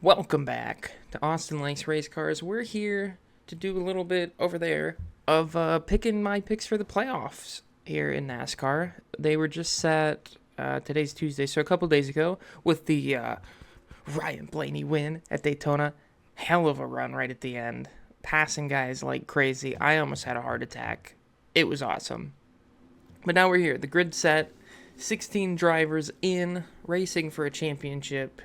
Welcome back to Austin Likes Racecars. We're here to do a little bit over there of picking my picks for the playoffs here in NASCAR. They were just set, today's Tuesday, so a couple days ago, with the Ryan Blaney win at Daytona. Hell of a run right at the end. Passing guys like crazy. I almost had a heart attack. It was awesome. But now we're here. The grid's set. 16 drivers in, racing for a championship.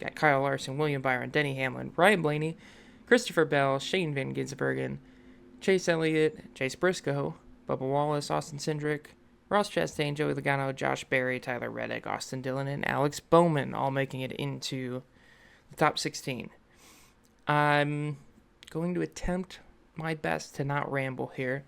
Got Kyle Larson, William Byron, Denny Hamlin, Ryan Blaney, Christopher Bell, Shane Van Gisbergen, Chase Elliott, Chase Briscoe, Bubba Wallace, Austin Cindric, Ross Chastain, Joey Logano, Josh Berry, Tyler Reddick, Austin Dillon, and Alex Bowman, all making it into the top 16. I'm going to attempt my best to not ramble here.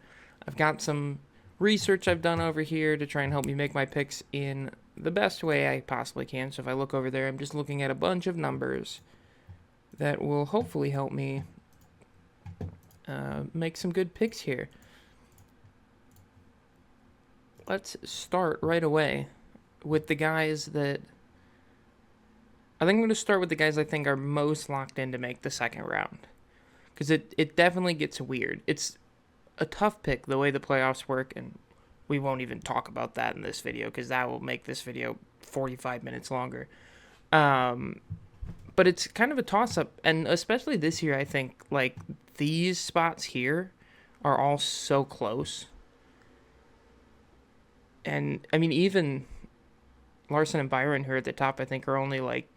I've got some research I've done over here to try and help me make my picks in the best way I possibly can. So if I look over there, I'm just looking at a bunch of numbers that will hopefully help me make some good picks here. Let's start right away with the guys that I think I'm going to start with the guys I think are most locked in to make the second round, because it definitely gets weird. It's a tough pick the way the playoffs work, and we won't even talk about that in this video because that will make this video 45 minutes longer. But it's kind of a toss-up, and especially this year, I think, like, these spots here are all so close. And, I mean, even Larson and Byron, who are at the top, I think, are only, like,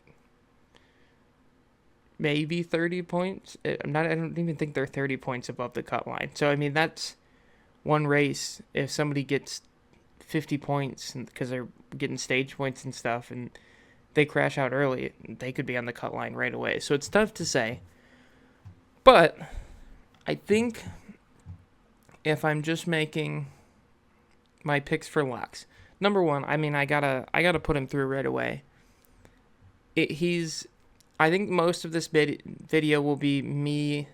maybe 30 points. I don't even think they're 30 points above the cut line. So, I mean, that's one race. If somebody gets 50 points because they're getting stage points and stuff and they crash out early, they could be on the cut line right away. So it's tough to say. But I think if I'm just making my picks for locks, number one, I mean, I gotta put him through right away. I think most of this video will be me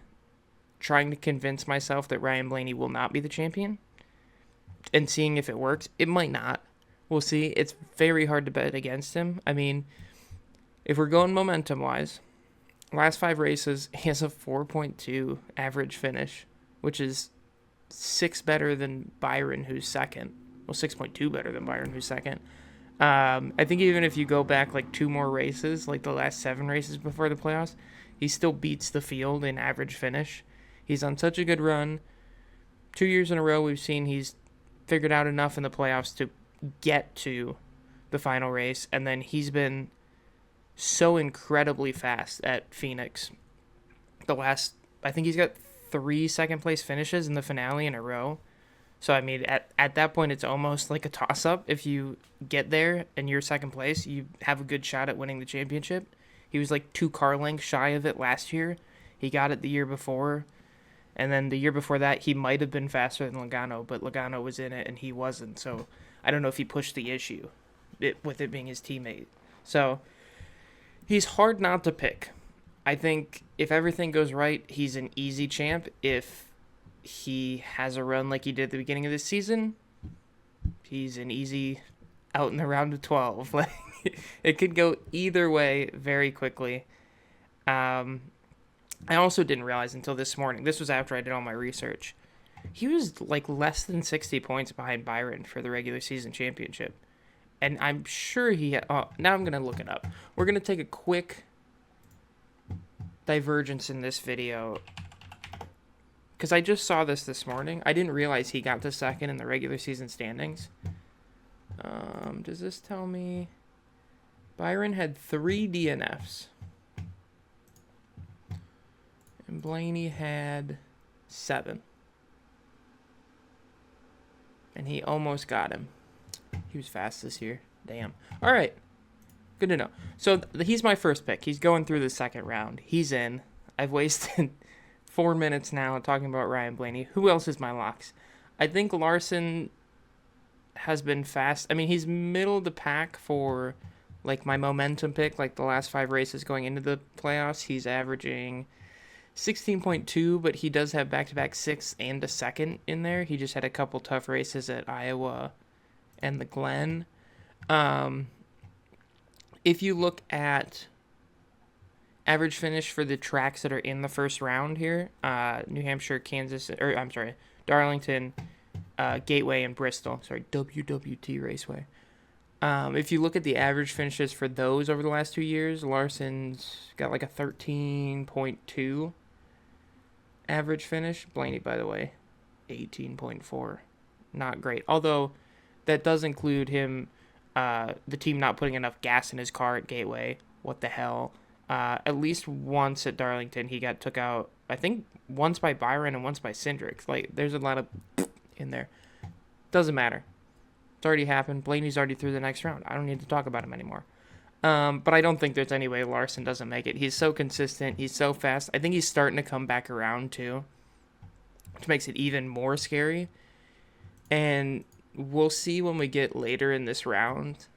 trying to convince myself that Ryan Blaney will not be the champion and seeing if it works. It might not. We'll see. It's very hard to bet against him. I mean, if we're going momentum-wise, last 5 races, he has a 4.2 average finish, which is 6 better than Byron, who's second. Well, 6.2 better than Byron, who's second. I think even if you go back like 2 more races, like the last 7 races before the playoffs, he still beats the field in average finish. He's on such a good run. 2 years in a row, we've seen he's figured out enough in the playoffs to get to the final race, and then he's been so incredibly fast at Phoenix. I think he's got 3 second-place finishes in the finale in a row. So, I mean, at that point, it's almost like a toss-up. If you get there and you're second place, you have a good shot at winning the championship. He was like 2 car lengths shy of it last year. He got it the year before. And then the year before that, he might have been faster than Logano, but Logano was in it and he wasn't. So, I don't know if he pushed the issue with it being his teammate. So, he's hard not to pick. I think if everything goes right, he's an easy champ. If he has a run like he did at the beginning of this season, he's an easy out in the round of 12. Like, it could go either way very quickly. I also didn't realize until this morning, this was after I did all my research, he was like less than 60 points behind Byron for the regular season championship. And I'm sure now I'm going to look it up. We're going to take a quick divergence in this video, because I just saw this morning. I didn't realize he got to second in the regular season standings. Does this tell me? Byron had 3 DNFs. And Blaney had 7. And he almost got him. He was fast this year. Damn. All right. Good to know. So he's my first pick. He's going through the second round. He's in. I've wasted 4 minutes now talking about Ryan Blaney. Who else is my locks? I think Larson has been fast. I mean, he's middle of the pack for like my momentum pick, like the last 5 races going into the playoffs. He's averaging 16.2, but he does have back-to-back 6th and a 2nd in there. He just had a couple tough races at Iowa and the Glen. If you look at average finish for the tracks that are in the first round here. New Hampshire, Kansas, or I'm sorry, Darlington, Gateway, and Bristol. Sorry, WWT Raceway. If you look at the average finishes for those over the last 2 years, Larson's got like a 13.2 average finish. Blaney, by the way, 18.4. Not great. Although that does include him, the team not putting enough gas in his car at Gateway. What the hell? At least once at Darlington, he got took out, I think, once by Byron and once by Cindric. Like, there's a lot of in there. Doesn't matter. It's already happened. Blaney's already through the next round. I don't need to talk about him anymore. But I don't think there's any way Larson doesn't make it. He's so consistent. He's so fast. I think he's starting to come back around, too, which makes it even more scary. And we'll see when we get later in this round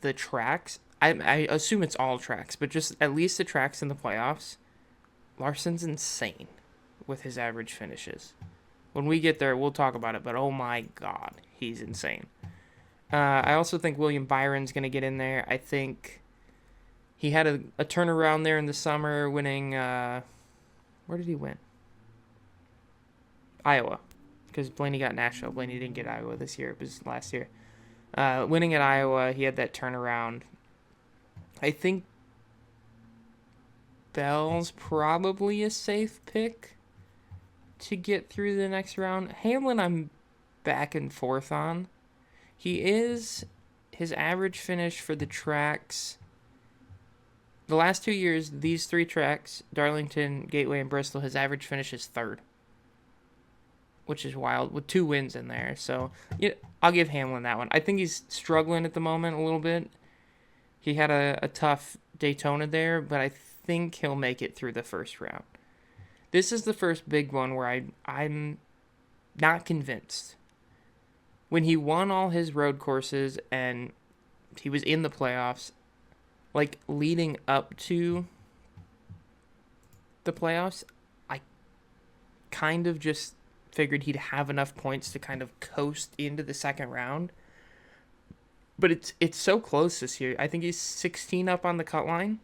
the tracks. I assume it's all tracks, but just at least the tracks in the playoffs. Larson's insane with his average finishes. When we get there, we'll talk about it, but oh my God, he's insane. I also think William Byron's going to get in there. I think he had a turnaround there in the summer, winning, where did he win? Iowa, because Blaney got Nashville. Blaney didn't get Iowa this year. It was last year. Winning at Iowa, he had that turnaround. I think Bell's probably a safe pick to get through the next round. Hamlin, I'm back and forth on. His average finish for the tracks, the last 2 years, these 3 tracks, Darlington, Gateway, and Bristol, his average finish is 3rd, which is wild, with 2 wins in there. So yeah, I'll give Hamlin that one. I think he's struggling at the moment a little bit. He had a tough Daytona there, but I think he'll make it through the first round. This is the first big one where I'm not convinced. When he won all his road courses and he was in the playoffs, like leading up to the playoffs, I kind of just figured he'd have enough points to kind of coast into the second round. But it's so close this year. I think he's 16 up on the cut line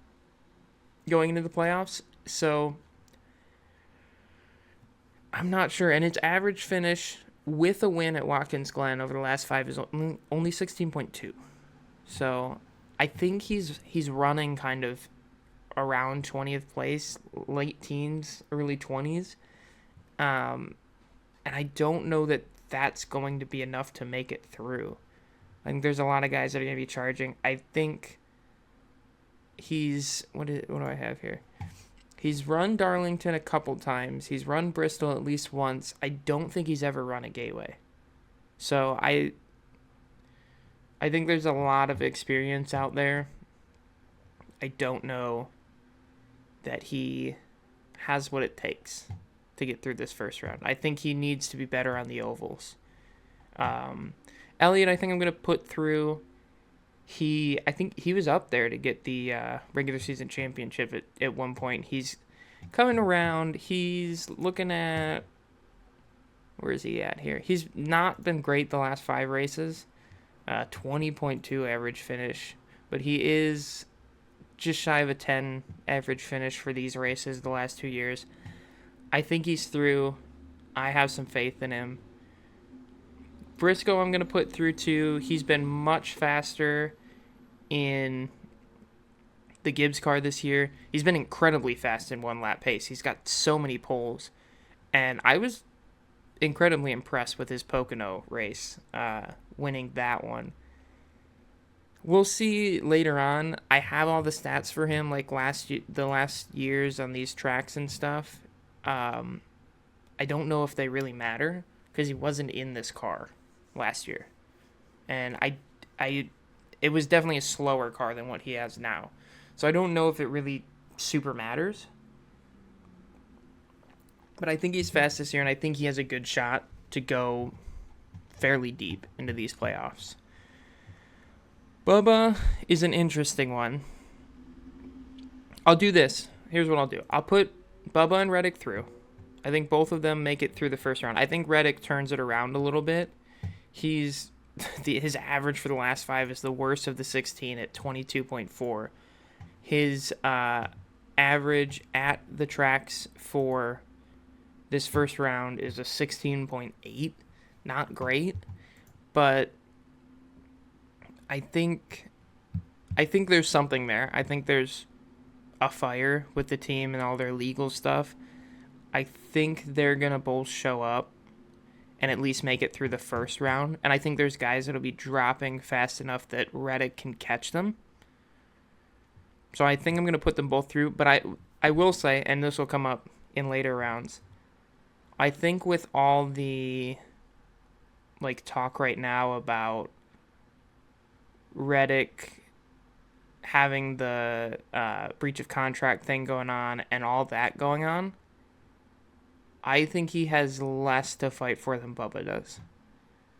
going into the playoffs. So I'm not sure. And its average finish with a win at Watkins Glen over the last 5 is only 16.2. So I think he's running kind of around 20th place, late teens, early 20s. And I don't know that that's going to be enough to make it through. I think there's a lot of guys that are going to be charging. I think he's... What do I have here? He's run Darlington a couple times. He's run Bristol at least once. I don't think he's ever run a Gateway. So I think there's a lot of experience out there. I don't know that he has what it takes to get through this first round. I think he needs to be better on the ovals. Elliott, I think I'm going to put through. I think he was up there to get the regular season championship at one point. He's coming around. He's looking at, where is he at here? He's not been great the last 5 races. 20.2 average finish. But he is just shy of a 10 average finish for these races the last 2 years. I think he's through. I have some faith in him. Briscoe I'm going to put through too. He's been much faster in the Gibbs car this year. He's been incredibly fast in 1-lap pace. He's got so many poles. And I was incredibly impressed with his Pocono race, winning that one. We'll see later on. I have all the stats for him, like the last years on these tracks and stuff. I don't know if they really matter because he wasn't in this car last year, and it was definitely a slower car than what he has now, so I don't know if it really super matters, but I think he's fast this year, and I think he has a good shot to go fairly deep into these playoffs. Bubba is an interesting one. I'll do this. Here's what I'll do. I'll put Bubba and Reddick through. I think both of them make it through the first round. I think Reddick turns it around a little bit. His average for the last 5 is the worst of the 16 at 22.4. His average at the tracks for this first round is a 16.8. Not great, but I think there's something there. I think there's a fire with the team and all their legal stuff. I think they're going to both show up and at least make it through the first round. And I think there's guys that'll be dropping fast enough that Reddick can catch them. So I think I'm going to put them both through. But I will say, and this will come up in later rounds, I think with all the talk right now about Reddick having the breach of contract thing going on and all that going on, I think he has less to fight for than Bubba does.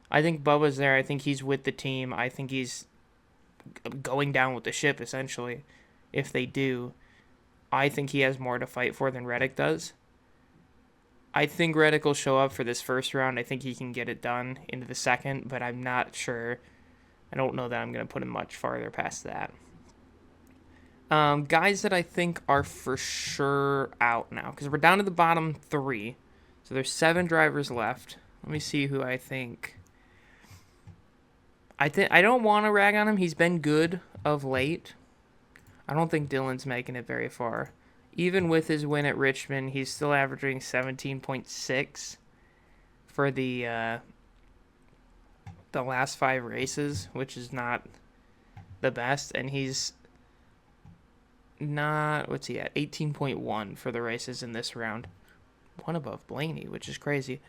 I think Bubba's there. I think he's with the team. I think he's going down with the ship, essentially, if they do. I think he has more to fight for than Reddick does. I think Reddick will show up for this first round. I think he can get it done into the second, but I'm not sure. I don't know that I'm going to put him much farther past that. Guys that I think are for sure out now, because we're down to the bottom 3. So there's 7 drivers left. Let me see who I think. I don't want to rag on him. He's been good of late. I don't think Dylan's making it very far. Even with his win at Richmond, he's still averaging 17.6 for the last 5 races, which is not the best. And he's not, what's he at? 18.1 for the races in this round. One above Blaney, which is crazy.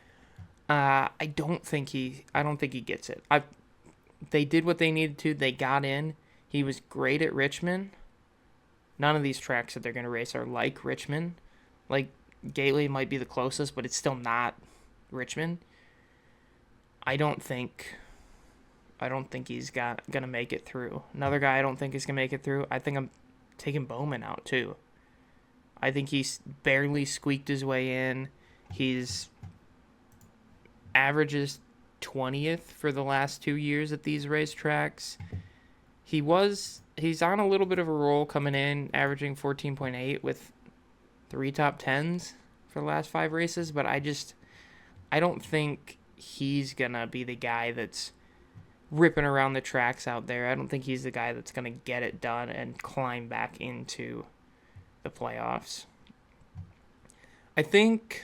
I don't think he gets it. They did what they needed to. They got in. He was great at Richmond. None of these tracks that they're going to race are like Richmond. Like, Gately might be the closest, but it's still not Richmond. I don't think he's going to make it through. Another guy I don't think is going to make it through. I think I'm taking Bowman out, too. I think he's barely squeaked his way in. He's averages 20th for the last 2 years at these racetracks. He's on a little bit of a roll coming in, averaging 14.8 with 3 top 10s for the last 5 races, but I don't think he's going to be the guy that's ripping around the tracks out there. I don't think he's the guy that's going to get it done and climb back into the playoffs. I think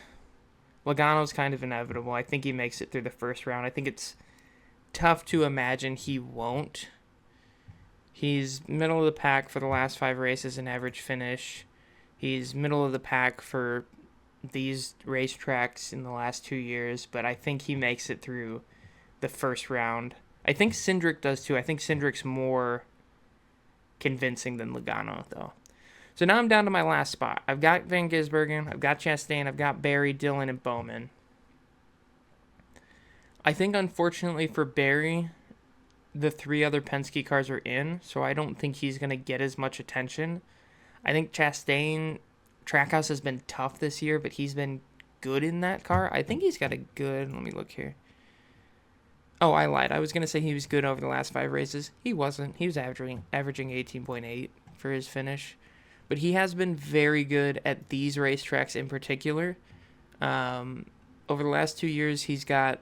Logano's kind of inevitable. I think he makes it through the first round. I think it's tough to imagine he won't. He's middle of the pack for the last 5 races in average finish. He's middle of the pack for these racetracks in the last 2 years, but I think he makes it through the first round. I think Cindric does too. I think Cindric's more convincing than Logano, though. So now I'm down to my last spot. I've got Van Gisbergen, I've got Chastain, I've got Barry, Dillon, and Bowman. I think, unfortunately for Barry, the 3 other Penske cars are in, so I don't think he's going to get as much attention. I think Chastain, Trackhouse has been tough this year, but he's been good in that car. I think he's got a good, let me look here. Oh, I lied. I was going to say he was good over the last 5 races. He wasn't. He was averaging 18.8 for his finish. But he has been very good at these racetracks in particular. Over the last 2 years, he's got,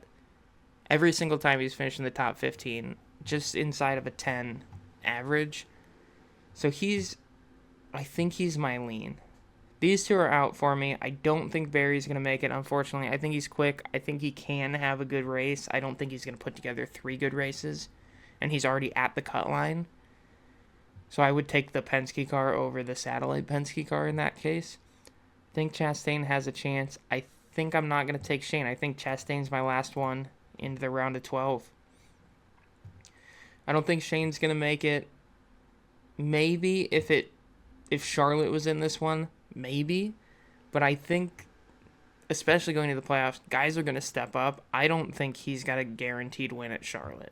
every single time he's finished in the top 15, just inside of a 10 average. So I think he's my lean. These 2 are out for me. I don't think Barry's going to make it, unfortunately. I think he's quick. I think he can have a good race. I don't think he's going to put together 3 good races. And he's already at the cut line. So I would take the Penske car over the satellite Penske car in that case. I think Chastain has a chance. I think I'm not going to take Shane. I think Chastain's my last one into the round of 12. I don't think Shane's going to make it. Maybe if Charlotte was in this one, maybe. But I think, especially going to the playoffs, guys are going to step up. I don't think he's got a guaranteed win at Charlotte.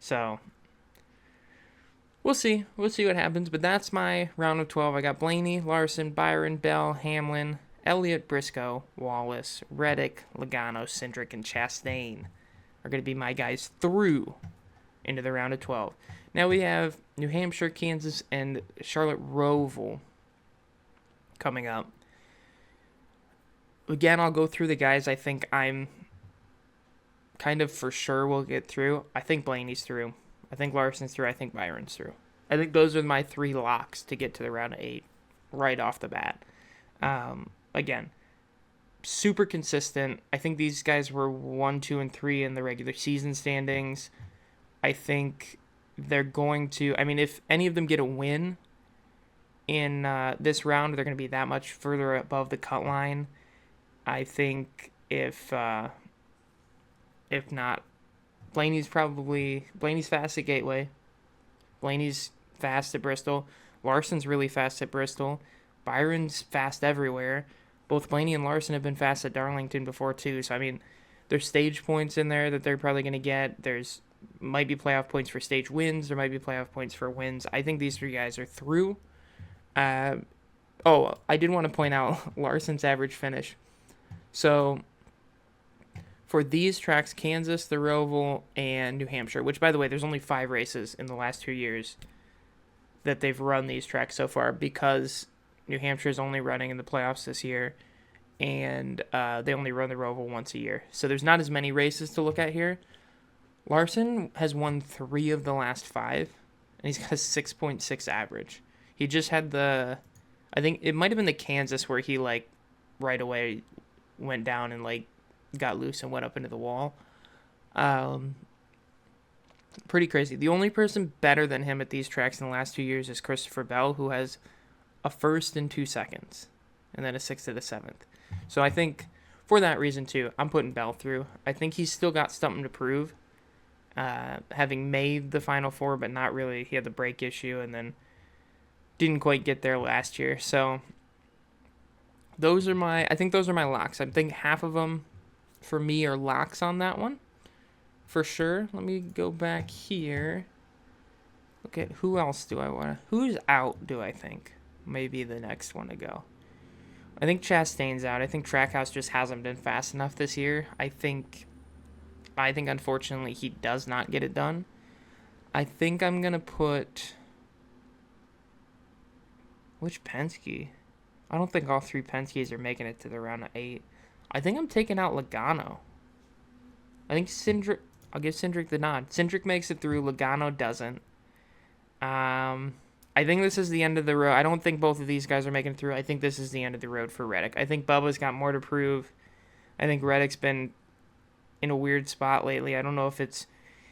So we'll see. We'll see what happens. But that's my round of 12. I got Blaney, Larson, Byron, Bell, Hamlin, Elliott, Briscoe, Wallace, Reddick, Logano, Cindric, and Chastain are going to be my guys through into the round of 12. Now we have New Hampshire, Kansas, and Charlotte Roval coming up. Again, I'll go through the guys I think I'm kind of for sure will get through. I think Blaney's through. I think Larson's through. I think Byron's through. I think those are my 3 locks to get to the round of 8 right off the bat. Again, super consistent. I think these guys were 1, 2, and 3 in the regular season standings. I think they're going to... I mean, if any of them get a win in this round, they're going to be that much further above the cut line. I think if not, Blaney's fast at Gateway. Blaney's fast at Bristol. Larson's really fast at Bristol. Byron's fast everywhere. Both Blaney and Larson have been fast at Darlington before too. So I mean, there's stage points in there that they're probably going to get. There's might be playoff points for stage wins. There might be playoff points for wins. I think these 3 guys are through. I did want to point out Larson's average finish. So for these tracks, Kansas, the Roval, and New Hampshire, which, by the way, there's only 5 races in the last 2 years that they've run these tracks so far because New Hampshire is only running in the playoffs this year, and they only run the Roval once a year. So there's not as many races to look at here. Larson has won 3 of the last 5, and he's got a 6.6 average. He just had I think it might have been the Kansas where he, like, right away went down and, like, got loose and went up into the wall. Pretty crazy. The only person better than him at these tracks in the last 2 years is Christopher Bell, who has a 1st and 2 seconds, and then a 6th and a 7th. So I think for that reason too, I'm putting Bell through. I think he's still got something to prove, having made the Final Four, but not really. He had the brake issue and then didn't quite get there last year. So I think those are my locks. I think half of them for me are locks on that one for sure. Let me go back here. Look at who else do I want to... Who's out, do I think? Maybe the next one to go. I think Chastain's out. I think Trackhouse just hasn't been fast enough this year. I think unfortunately he does not get it done. I think I'm going to put... Which Penske? I don't think all 3 Penskes are making it to the round of 8. I think I'm taking out Logano. I think Cindric... I'll give Cindric the nod. Cindric makes it through. Logano doesn't. I think this is the end of the road. I don't think both of these guys are making it through. I think this is the end of the road for Reddick. I think Bubba's got more to prove. I think Reddick's been in a weird spot lately. I don't know if it's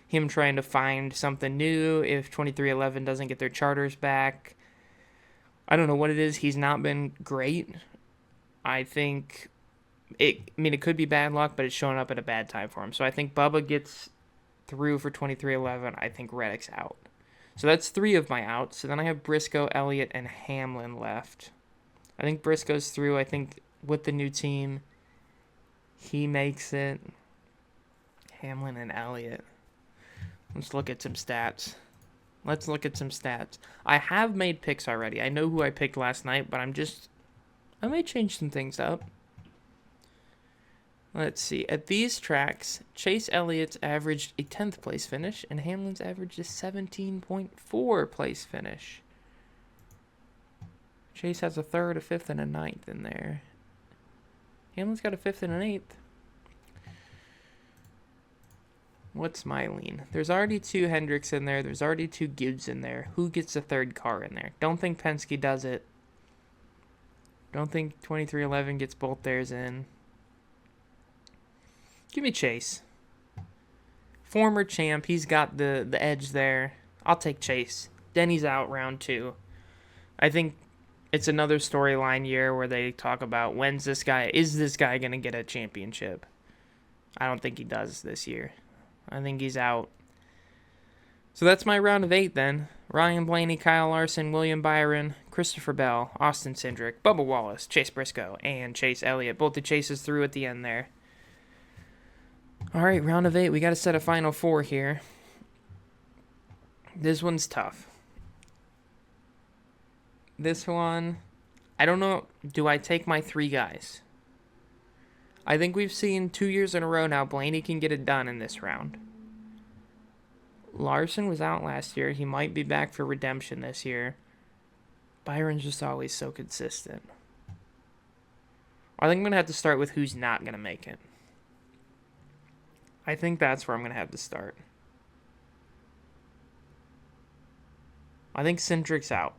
him trying to find something new, if 2311 doesn't get their charters back. I don't know what it is. He's not been great. I think it could be bad luck, but it's showing up at a bad time for him. So I think Bubba gets through for 2311. I think Reddick's out. So that's 3 of my outs. So then I have Briscoe, Elliott, and Hamlin left. I think Briscoe's through. I think with the new team, he makes it. Hamlin and Elliott. Let's look at some stats. I have made picks already. I know who I picked last night, but I may change some things up. Let's see. At these tracks, Chase Elliott's averaged a 10th place finish, and Hamlin's averaged a 17.4 place finish. Chase has a 3rd, a 5th, and a 9th in there. Hamlin's got a 5th and an 8th. What's my lean? There's already 2 Hendricks in there. There's already 2 Gibbs in there. Who gets a 3rd car in there? Don't think Penske does it. Don't think 2311 gets both theirs in. Give me Chase. Former champ. He's got the edge there. I'll take Chase. Denny's out round 2. I think it's another storyline year where they talk about is this guy going to get a championship? I don't think he does this year. I think he's out. So that's my round of 8 then. Ryan Blaney, Kyle Larson, William Byron, Christopher Bell, Austin Cindric, Bubba Wallace, Chase Briscoe, and Chase Elliott. Both the Chases through at the end there. All right, round of 8. We got to set a final 4 here. This one's tough. This one, I don't know. Do I take my 3 guys? I think we've seen 2 years in a row now Blaney can get it done in this round. Larson was out last year. He might be back for redemption this year. Byron's just always so consistent. I think I'm going to have to start with who's not going to make it. I think that's where I'm going to have to start. I think Cindric's out.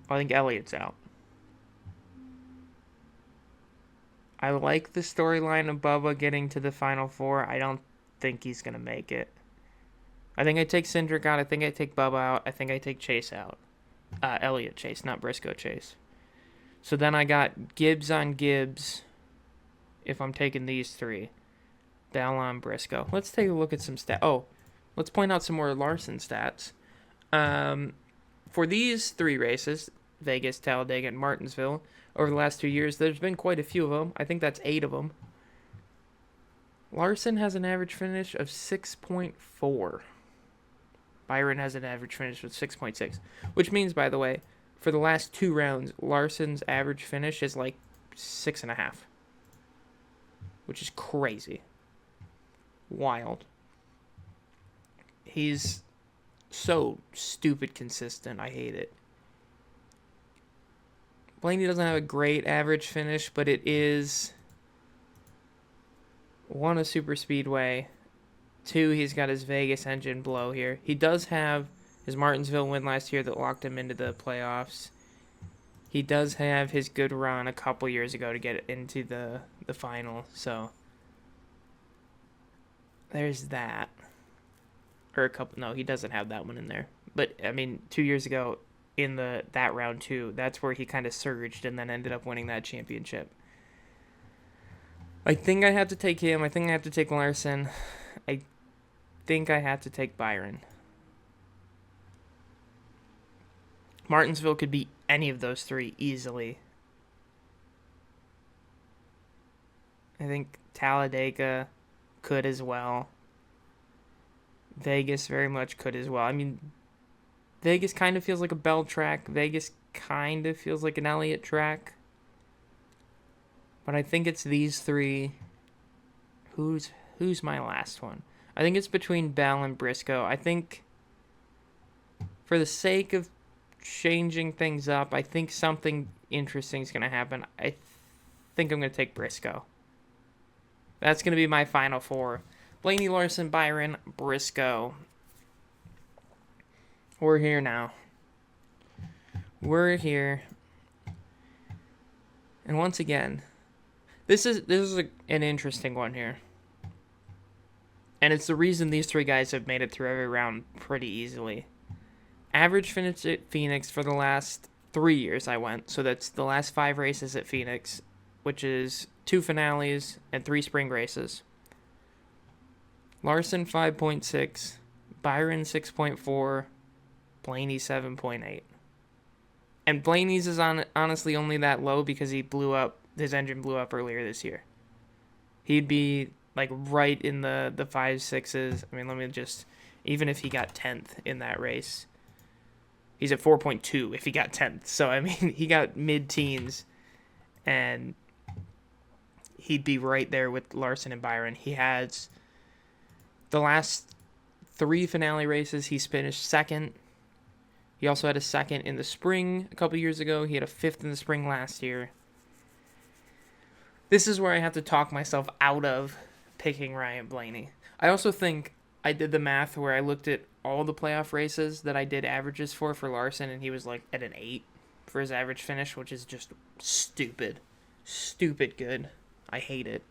I think Elliott's out. I like the storyline of Bubba getting to the Final Four. I don't think he's going to make it. I think I take Cindric out. I think I take Bubba out. I think I take Chase out. Elliott Chase, not Briscoe Chase. So then I got Gibbs on Gibbs if I'm taking these three. Bell on Briscoe. Let's take a look at some stats. Oh, let's point out some more Larson stats. For these three races, Vegas, Talladega, and Martinsville, over the last 2 years, there's been quite a few of them. I think that's 8 of them. Larson has an average finish of 6.4. Byron has an average finish of 6.6. Which means, by the way, for the last 2 rounds, Larson's average finish is like 6.5. Which is crazy. Wild. He's so stupid consistent. I hate it. Blaney doesn't have a great average finish, but it is 1, a super speedway. 2, he's got his Vegas engine blow here. He does have his Martinsville win last year that locked him into the playoffs. He does have his good run a couple years ago to get into the final. So there's that. Or a couple. No, he doesn't have that one in there. But I mean, 2 years ago in that round 2, that's where he kind of surged and then ended up winning that championship. I think I have to take him. I think I have to take Larson. I think I have to take Byron. Martinsville could beat any of those 3 easily. I think Talladega could as well. Vegas very much could as well. I mean, Vegas kind of feels like a Bell track. Vegas kind of feels like an Elliott track. But I think it's these 3. Who's my last one? I think it's between Bell and Briscoe. I think for the sake of changing things up, I think something interesting is going to happen. I think I'm going to take Briscoe. That's going to be my final 4. Blaney, Larson, Byron, Briscoe. We're here now. We're here. And once again, this is an interesting one here. And it's the reason these 3 guys have made it through every round pretty easily. Average finish at Phoenix for the last 3 years I went. So that's the last 5 races at Phoenix, which is 2 finales and 3 spring races. Larson 5.6, Byron 6.4, Blaney 7.8. And Blaney's is honestly only that low because his engine blew up earlier this year. He'd be like right in the 5.6s. I mean, let me just, even if he got 10th in that race, he's at 4.2 if he got 10th. So, I mean, he got mid-teens, and he'd be right there with Larson and Byron. He has the last 3 finale races, he's finished 2nd. He also had a 2nd in the spring a couple years ago. He had a 5th in the spring last year. This is where I have to talk myself out of picking Ryan Blaney. I also think I did the math where I looked at all the playoff races that I did averages for Larson, and he was like at an 8 for his average finish, which is just stupid. Stupid good. I hate it.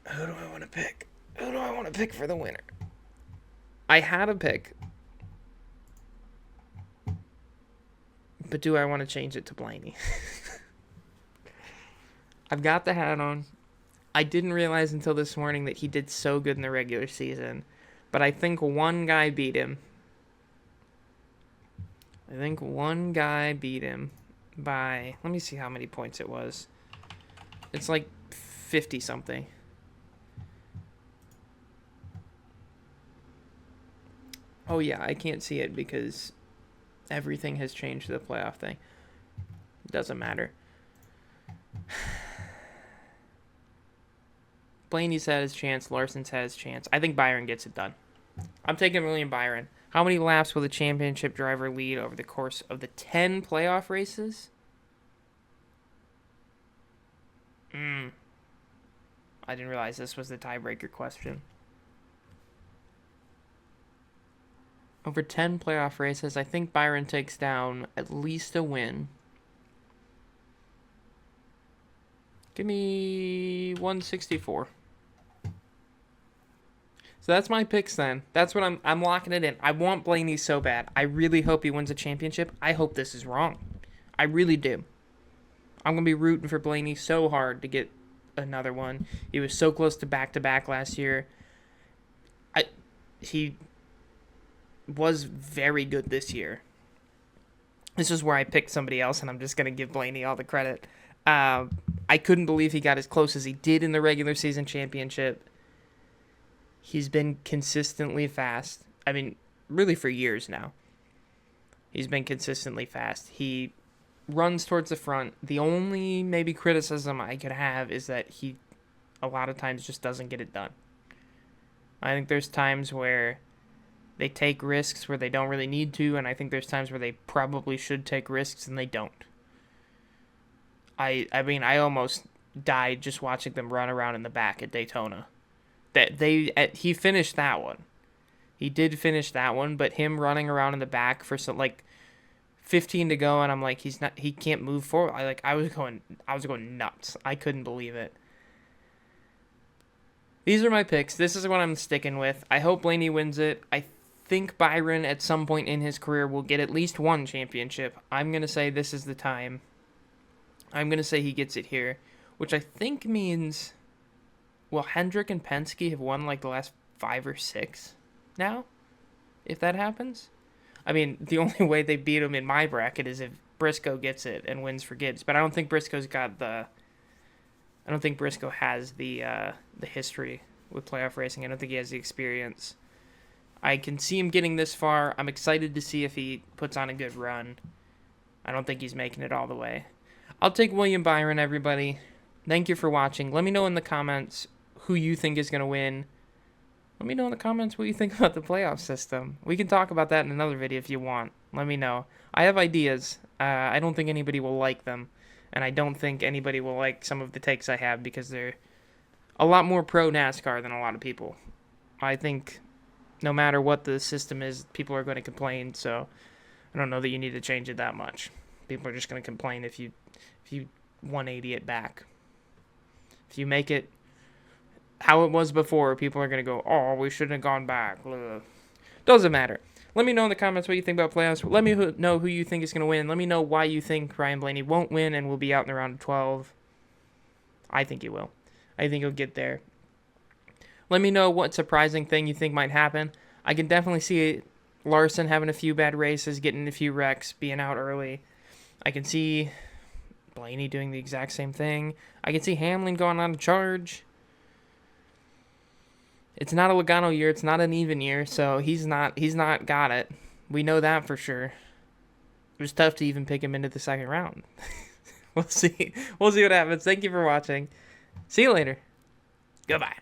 Who do I want to pick? Who do I want to pick for the winner? I had a pick. But do I want to change it to Blaney? I've got the hat on. I didn't realize until this morning that he did so good in the regular season. But I think one guy beat him. By, let me see how many points it was. It's like 50-something. Oh, yeah, I can't see it because everything has changed to the playoff thing. It doesn't matter. Blaney's had his chance. Larson's had his chance. I think Byron gets it done. I'm taking William Byron. How many laps will the championship driver lead over the course of the 10 playoff races? I didn't realize this was the tiebreaker question. Over 10 playoff races, I think Byron takes down at least a win. Give me 164. So that's my picks then. That's what I'm locking it in. I want Blaney so bad. I really hope he wins a championship. I hope this is wrong. I really do. I'm going to be rooting for Blaney so hard to get another one. He was so close to back-to-back last year. He was very good this year. This is where I picked somebody else, and I'm just going to give Blaney all the credit. I couldn't believe he got as close as he did in the regular season championship. He's been consistently fast. I mean, really for years now. He's been consistently fast. He runs towards the front. The only maybe criticism I could have is that he a lot of times just doesn't get it done. I think there's times where they take risks where they don't really need to, and I think there's times where they probably should take risks and they don't. I mean, I almost died just watching them run around in the back at Daytona. He finished that one. He did finish that one, but him running around in the back for some 15 to go, and I'm like, he can't move forward. I was going nuts. I couldn't believe it. These are my picks. This is what I'm sticking with. I hope Blaney wins it. I think Byron at some point in his career will get at least one championship. I'm going to say this is the time. I'm going to say he gets it here, which I think means, well, Hendrick and Penske have won the last 5 or 6 now, if that happens. I mean, the only way they beat him in my bracket is if Briscoe gets it and wins for Gibbs, but I don't think Briscoe's got I don't think Briscoe has the history with playoff racing. I don't think he has the experience. I can see him getting this far. I'm excited to see if he puts on a good run. I don't think he's making it all the way. I'll take William Byron, everybody. Thank you for watching. Let me know in the comments who you think is going to win. Let me know in the comments what you think about the playoff system. We can talk about that in another video if you want. Let me know. I have ideas. I don't think anybody will like them. And I don't think anybody will like some of the takes I have because they're a lot more pro NASCAR than a lot of people. I think no matter what the system is, people are going to complain. So I don't know that you need to change it that much. People are just going to complain if you 180 it back. If you make it how it was before, people are going to go, oh, we shouldn't have gone back. Ugh. Doesn't matter. Let me know in the comments what you think about playoffs. Let me know who you think is going to win. Let me know why you think Ryan Blaney won't win and will be out in the round of 12. I think he will. I think he'll get there. Let me know what surprising thing you think might happen. I can definitely see Larson having a few bad races, getting a few wrecks, being out early. I can see Blaney doing the exact same thing. I can see Hamlin going on a charge. It's not a Logano year. It's not an even year, so he's not got it. We know that for sure. It was tough to even pick him into the second round. We'll see. We'll see what happens. Thank you for watching. See you later. Goodbye.